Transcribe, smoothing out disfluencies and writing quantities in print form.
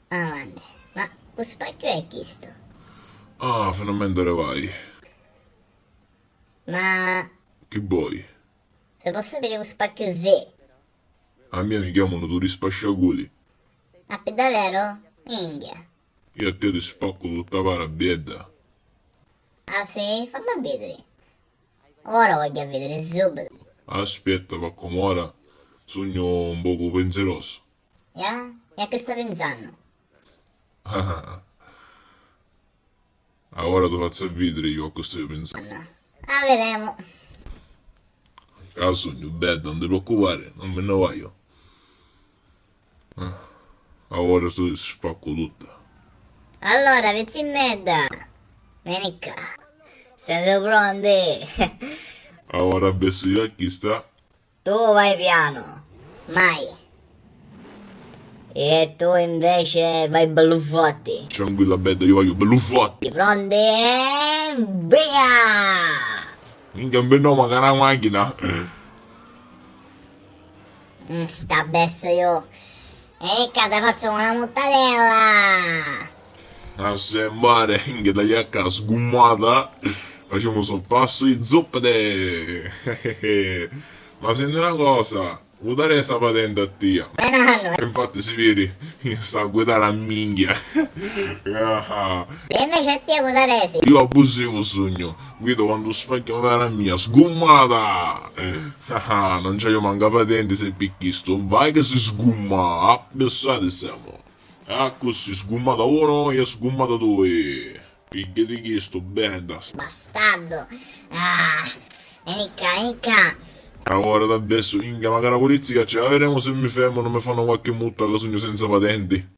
Avanti. Ma lo specchio è questo? Ah, finalmente vai. Ma Che vuoi? se posso sapere lo specchio sì? A me mi chiamano turisti spasciaculi. Ma per davvero? Minchia. Io a te ti spacco tutta la parabietta. Ah sì? Fammi vedere. Ora voglio vedere subito. Aspetta, ma come ora sogno un poco pensieroso. Ya? E a che sto pensando? Ora ti faccio vedere io a questo io penso. No. Ah, vedremo. Ah, sogno bello, non ti preoccupare, non me ne voglio. Ora ti spacco tutta. Allora, pezzi in merda. Vieni qua. Siete pronti? Ora adesso io a chi sta? Tu vai piano. Mai. E tu invece vai bello forte. Tranquilla bella, io voglio bello forte. Pronti e via! Minchia, no, ma che una macchina. Adesso io. E che te faccio una mortadella! A sembrare che dagli H sgumata facciamo sul passo di zuppate. Ma senti una cosa, guardare questa patente a tia. Menano, Infatti si vede che sta a guidare a minchia. Ah, e invece a te guardaresi. io abusivo sogno, guido quando specchio vera mia, sgumata. Ah, non c'è io manca patente se picchisto, vai che si sgumma, appessate siamo. Ah, così, sgumata uno e sgumata due. Picchia di chi sto benda. Bastardo. Ah, vieni qua, vieni qua. Ora da adesso, inga, magari la polizia ce la vedremo se mi fermano, mi fanno qualche multa che sogno senza patenti.